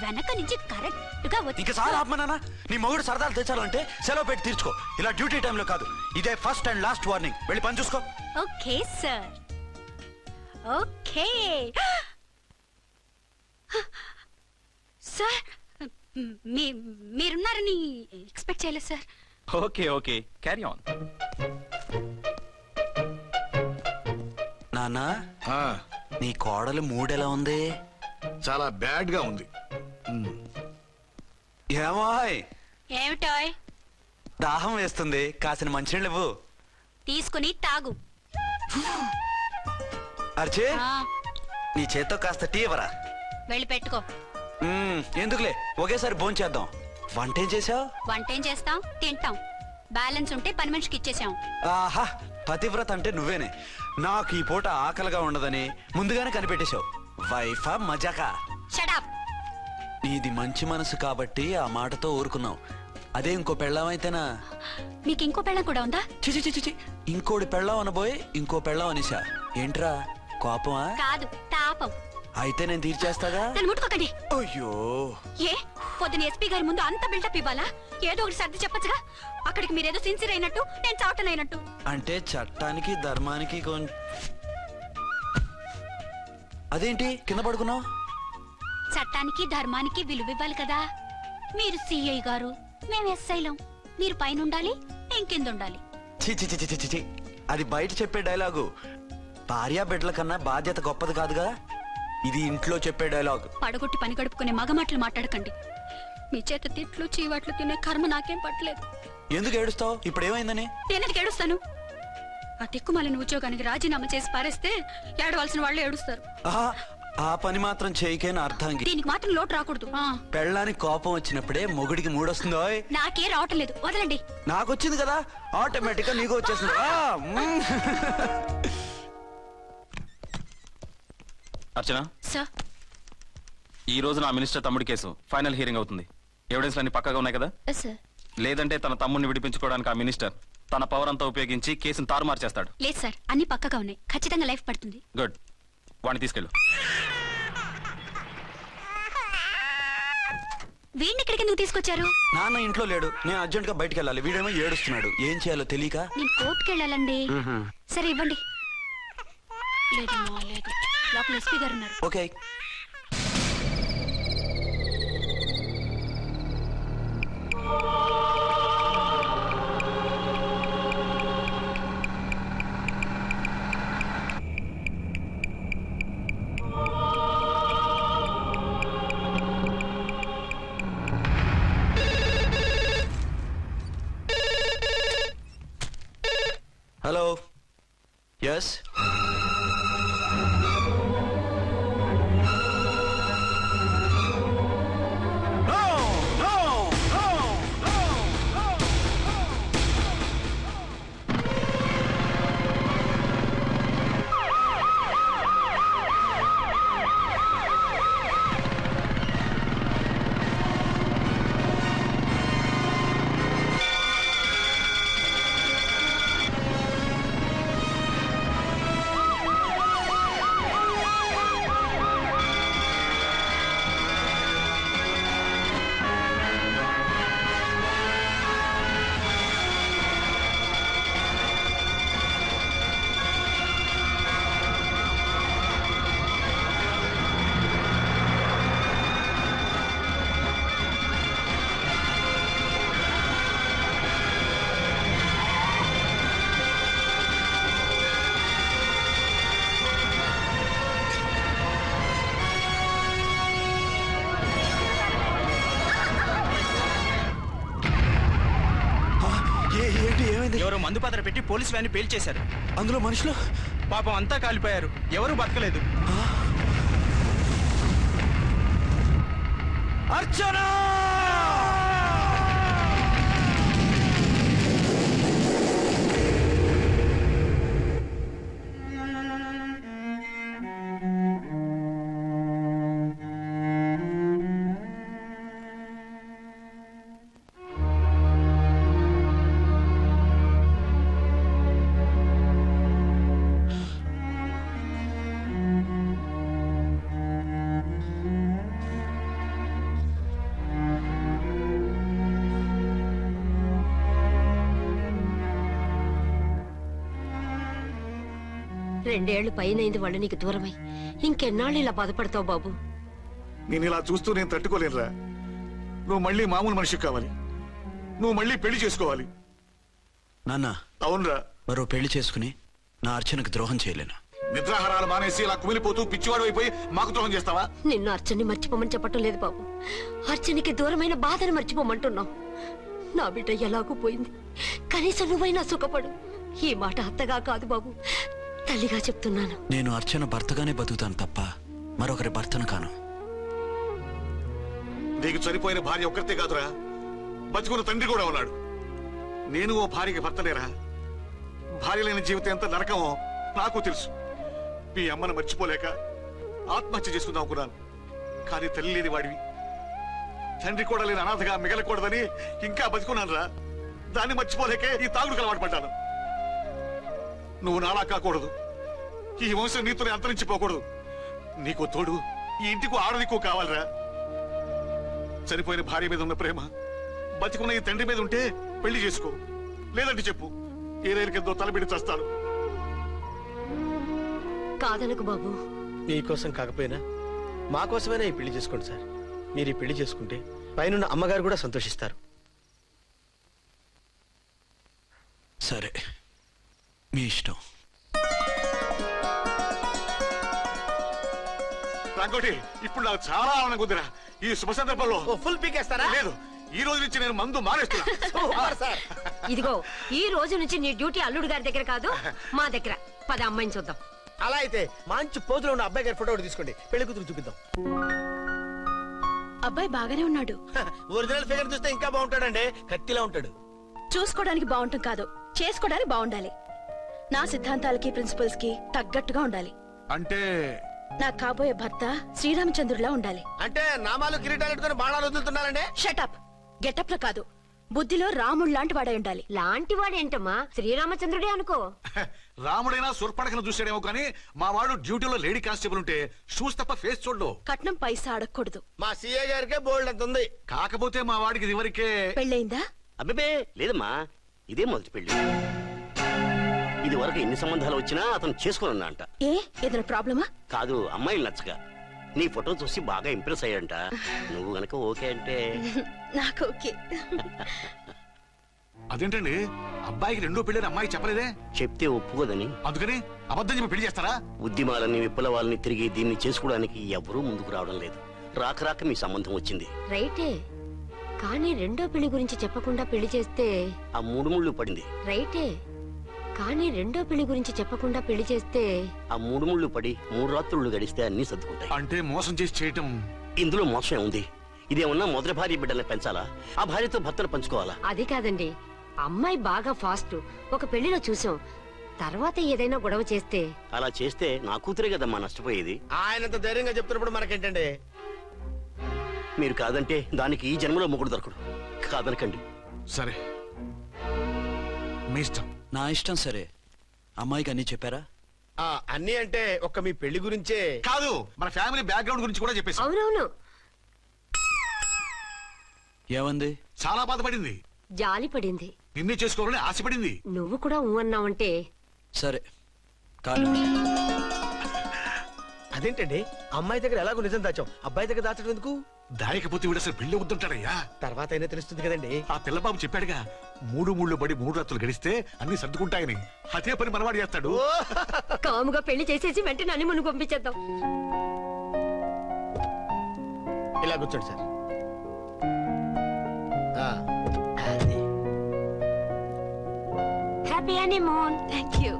వెనక నుంచి కరెక్ట్ గా ఇంకా చాలా ఆపమన్నానా? నీ మొగుడు సరదాలు తెచ్చాలంటే సెలవు పెట్టి తీర్చుకో. ఇలా డ్యూటీ టైంలో కాదు. ఇదే ఫస్ట్ అండ్ లాస్ట్ వార్నింగ్. వెళ్ళి పని చూసుకో. Okay sir, okay sir. మీరున్నారని ఎక్స్పెక్ట్ చేయలేదు sir. Okay okay, carry on. నాన్నా, నీ కోడలు మూడెలా ఉంది? చాలా బ్యాడ్ గా ఉంది. ఏమాయ్, ఏమిటాయ్? దాహం వేస్తుంది, కాసిన మంచినీళ్ళు ఇవ్వు. తీసుకుని తాగు. అర్చే, నీ చేత్తో కాస్త టీ ఇవ్వరా. వెళ్ళి పెట్టుకో. ఎందుకులే, ఒకేసారి భోంచేద్దాం. వంటేం చేసావు? వంటేం చేస్తాం, తింటాం. బ్యాలెన్స్ ఉంటే పని మనిషికి ఇచ్చేసాం. ఆహా, పతివ్రత అంటే నువ్వేనే. నాకు ఈ పూట ఆకలిగా ఉండదని ముందుగానే కనిపెట్టేశావు. వైఫా మజాకా? Shut up. నీది మంచి మనసు కాబట్టి ఆ మాటతో ఊరుకున్నావు. అదే ఇంకో పెళ్ళాం అయితేనా? మీకు ఇంకో పెళ్ళం కూడా ఉందా? చిచి చిచి చి, ఇంకోటి పెళ్ళాం అనబోయి ఇంకో పెళ్ళాం అనేసా. ఏంట్రా కోపమా? కాదు, తాపం. అయితే నేను తీర్చేస్తాగా. నన్ను ముట్టుకోకండి. అయ్యో, ఏ పొద్దున ఎస్పీ గారి ముందు అంత బిల్డప్ ఇవ్వాలా? ఏదో ఒకటి సర్ది చెప్పచ్చుగా. అక్కడికి మీరేదో సిన్సియర్ అయినట్టు, నేను చావటం అయినట్టు. అంటే చట్టానికి ధర్మానికి అదేంటి కింద పడుకున్నావు? చట్టానికి ధర్మానికి విలువ ఇవ్వాలి కదా. మీరు సిఐ గారు, మేము ఎస్ఐలం. మీరు పైన ఉండాలి, నేను కింద ఉండాలి. చిచి చిచి చిచి చి, అది బయట చెప్పే డైలాగు. భార్యా బిడ్డల కన్నా బాధ్యత గొప్పది కాదుగా. ఇది ఇంట్లో చెప్పే డైలాగ్. పడగొట్టి పని గడుపుకునే మగ మాటలు మాట్లాడకండి. మీ చేత తిట్లు చీవాట్లు తినే కర్మ నాకేం పట్టలేదు. ఎందుకు ఏడుస్తావు? ఇప్పుడు ఏమైందని? నేనెందుకు ఏడుస్తాను? ఆ తిక్కుమాలిన ఉద్యోగానికి రాజీనామా చేసి పారేస్తే ఏడవలసిన వాళ్ళు ఏడుస్తారు. ఆ పని మాత్రం చేయకేనా అర్థంకి? దీనికి మాత్రం లోటు రాకూడదు. పెళ్ళానికి కోపం వచ్చినప్పుడే మొగుడికి మూడొస్తుందో. నాకే రావటం లేదు, వదలండి. నాకు వచ్చింది కదా, ఆటోమేటిక్ గా నీకు వచ్చేసింది. అర్చన సార్, ఈ రోజు నా మినిస్టర్ తమ్ముడి కేసు ఫైనల్ హియరింగ్ అవుతుంది. ఎవిడెన్స్ అన్ని పక్కగా ఉన్నాయి కదా? సార్. లేదంటే తన తమ్ముడిని విడిపించుకోవడానికి ఆ మినిస్టర్ తన పవర్ అంతా ఉపయోగించి కేసును తారుమారు చేస్తాడు. లేదు సార్, అన్ని పక్కగా ఉన్నాయి. ఖచ్చితంగా లైఫ్ పడుతుంది. గుడ్, వాడిని తీసుకెళ్ళు. వీడిని ఇక్కడికి ఎందుకు తీసుకొచ్చారు? నాన్న ఇంట్లో లేడు, నేను అర్జెంట్ గా బయటికి వెళ్ళాలి. వీడేమో ఏడుస్తున్నాడు, ఏం చేయాలో తెలియక. నేను కోర్టుకి వెళ్ళాలండి. సరే ఇవ్వండి. లేదమ్మా లేదు, లోపల ఎస్పీ గారు ఉన్నారు. ఓకే. Hello, yes. ఎవరో మందు పాత్ర పెట్టి పోలీసు వ్యాన్ని పేల్చేశారు. అందులో మనుషులు పాపం అంతా కాలిపోయారు, ఎవరూ బతకలేదు. అర్చనా! 2 ఏళ్లు పైనైంది వాళ్ళు నీకు దూరమై. ఇంకెన్నాళ్ళు ఇలా బాధపడతావు బాబు? నేను ఇలా చూస్తూ నేను తట్టుకోలేనురా. నువ్వు మళ్ళీ మామూలు మనిషి కావాలి. నువ్వు మళ్ళీ పెళ్లి చేసుకోవాలి. నాన్న, అవునరా. మరో పెళ్లి చేసుకుని నా అర్చనకు ద్రోహం చేయలేను. నిద్రాహారాలు మానేసి ఇలా కుమిలిపోతూ పిచ్చివాడు అయిపోయి మాకు ద్రోహం చేస్తావా? నిన్ను అర్చన్ని మర్చిపోమని చెప్పటం లేదు బాబు. అర్చనికి దూరమైన బాధను మర్చిపోమంటున్నావు. నా బిడ్డ ఎలాగూ పోయింది, కనీసం నువ్వైనా సుఖపడు. ఈ మాట అత్తగా కాదు బాబు, తల్లిగా చెప్తున్నాను. నేను అర్చన భర్తగానే బతుకుతాను తప్ప మరొకరి భర్తను కాను. నీకు చనిపోయిన భార్య ఒక్కరితే కాదురా, బతుకున్న తండ్రి కూడా ఉన్నాడు. నేను ఓ భార్యకి భర్తలేరా? భార్య లేని జీవితం ఎంత నరకమో నాకు తెలుసు. మీ అమ్మను మర్చిపోలేక ఆత్మహత్య చేసుకుందాం అనుకున్నాను. కానీ తల్లి లేని వాడివి, తండ్రి కూడా లేని అనాథగా మిగలకూడదని ఇంకా బతుకున్నాను రా. దాన్ని మర్చిపోలేకే ఈ తాగుడుకు అలవాటు పడ్డాను. నువ్వు నాలా కాకూడదు, ఈ వంశం నీతోనే అంతరించిపోకూడదు. నీకు తోడు ఈ ఇంటికి ఆడదికు కావాలిరా. చనిపోయిన భార్య మీద ఉన్న ప్రేమ బతికున్న ఈ తండ్రి మీద ఉంటే పెళ్లి చేసుకో. లేదంటే చెప్పు, ఏ రైలు కిందో తలబిడి చేస్తాను. కాదనకు బాబు. మీకోసం కాకపోయినా మా కోసమైనా ఈ పెళ్లి చేసుకోండి సార్. మీరు ఈ పెళ్లి చేసుకుంటే పైన అమ్మగారు కూడా సంతోషిస్తారు. సరే, మీ ఇష్టం. రంగోటి, ఇప్పుడు నాకు చాలా ఆనందంగా ఉందిరా. ఈ శుభ సందర్భంలో ఫుల్ పీకేస్తారా? లేదు, ఈ రోజు నుంచి నేను మందు మానేస్తున్నా. ఇదిగో, ఈ రోజు నుంచి నీ డ్యూటీ అల్లుడు గారి దగ్గర కాదు, మా దగ్గర. పద అమ్మాయిని చూద్దాం. అలా అయితే మంచి పోజులో ఉన్న అబ్బాయి గారి ఫోటో ఒకటి తీసుకోండి, పెళ్లి కూతురు చూపిద్దాం. అబ్బాయి బాగానే ఉన్నాడు. ఒరిజినల్ ఫిగర్ చూస్తే ఇంకా బాగుంటాడండి, కత్తిలా ఉంటాడు. చూసుకోవడానికి బాగుంటాం కాదు, చేసుకోవడానికి బాగుండాలి. నా సిద్ధాంతాలకి ప్రిన్సిపల్స్ కి తగ్గట్టుగా ఉండాలి. అంటే నా కాబోయే భర్త శ్రీరామచంద్రులా ఉండాలి. అంటే నామాలు కిరీటాలు ఎట్టుకుని బాణాలు వదులుతున్నారండి. షటప్. గెటప్ లో కాదు, బుద్ధిలో రాముడు లాంటి వాడై ఉండాలి. లాంటి వాడేంటమ్మా, శ్రీరామచంద్రుడే అనుకో. రాముడైనా సుర్పడకను చూసాడేమో కానీ మా వాడు డ్యూటీలో లేడీ కానిస్టేబుల్ ఉంటే షూస్ తప్ప ఫేస్ చూడడు. కట్నం పైసా అడగకూడదు. మా సీఏ గారికే బోల్డ్ అంత ఉంది. కాకపోతే మా వాడికి ఇదివరకే పెళ్ళయిందా? అబ్బే లేదమ్మా, ఇదే మొదటి పెళ్లి. ఇది వరకు ఎన్ని సంబంధాలు వచ్చినా అతను చేసుకున్నా అంట. ఏ ఏదైనా ప్రాబ్లమా? కాదు, అమ్మాయిలు నచ్చగా నీ ఫోటో చూసి బాగా ఇంప్రెస్ అయ్యాడంట. నువ్వు గనక ఓకే అంటే నాకు ఓకే. అదేంటండి, అబ్బాయికి రెండో పెళ్లి అమ్మాయి చెప్పలేదే? చెప్తే ఒప్పుకోదని. అందుకని అబద్ధం చెప్పి పెళ్లి చేస్తారా? ఉద్యమాలని విప్లవాలని తిరిగి దీన్ని చేసుకోవడానికి ఎవరూ ముందుకు రావడం లేదు. రాక రాక మీ సంబంధం వచ్చింది. రైటే, కానీ రెండో పెళ్లి గురించి చెప్పకుండా పెళ్లి చేస్తే. ఆ 3 ముళ్ళు పడింది. రైటే, కానీ రెండో పెళ్లి గురించి చెప్పకుండా పెళ్లి చేస్తే. ఆ 3 ముళ్ళు పడి 3 రాత్రులు గడిస్తే అన్ని సర్దుకుంటాయి. అంటే మోసం చేసి చేయటం. ఇందులో మోసం ఉంది. ఇదేమన్నా మొదటి భార్య బిడ్డల్ని పెంచాలా, ఆ భార్యతో భర్తను పంచుకోవాలా? అది కాదండి, అమ్మాయి బాగా ఫాస్ట్. ఒక పెళ్లిలో చూసాం, తర్వాత ఏదైనా గొడవ చేస్తే. అలా చేస్తే నా కూతురే కదమ్మా నష్టపోయేది. ఆయనంత ధైర్యంగా చెప్తున్నప్పుడు మనకేంటండి? మీరు కాదంటే దానికి ఈ జన్మలో మొగుడు దొరకడు. కాదనకండి. సరే, మీ ఇష్టం. నా ఇష్టం. సరే, అమ్మాయికి అన్నీ చెప్పారా? అన్ని అంటే ఒక్క మీ పెళ్లి గురించే కాదు, మన ఫ్యామిలీ బ్యాక్గ్రౌండ్ గురించి కూడా చెప్పేసి. అవునవును. ఏమంది? చాలా బాధపడింది, జాలి పడింది, నిన్నే చేసుకోవాలని ఆశపడింది. నువ్వు కూడా ఊ అన్నావంటే. సరే, కాదు. అదేంటండి, అమ్మాయి దగ్గర ఎలాగో నిజం దాచాం, అబ్బాయి దగ్గర దాచడం ఎందుకు? దాయకపోతే వీడు అసలు పెళ్లి వద్దుంటాడయ్యా. తర్వాత అయినా తెలుస్తుంది కదండి. ఆ పిల్లబాబు చెప్పాడుగా, 3 ముళ్ళు పడి 3 రాత్రులు గడిస్తే అన్ని సర్దుకుంటాయని. అదే పని మనవాడు చేస్తాడు. కాముగా పెళ్లి చేసేసి వెంటనే అన్ని మును పంపించేద్దాం. ఇలా కూర్చోండి sir. Happy honeymoon. Thank you.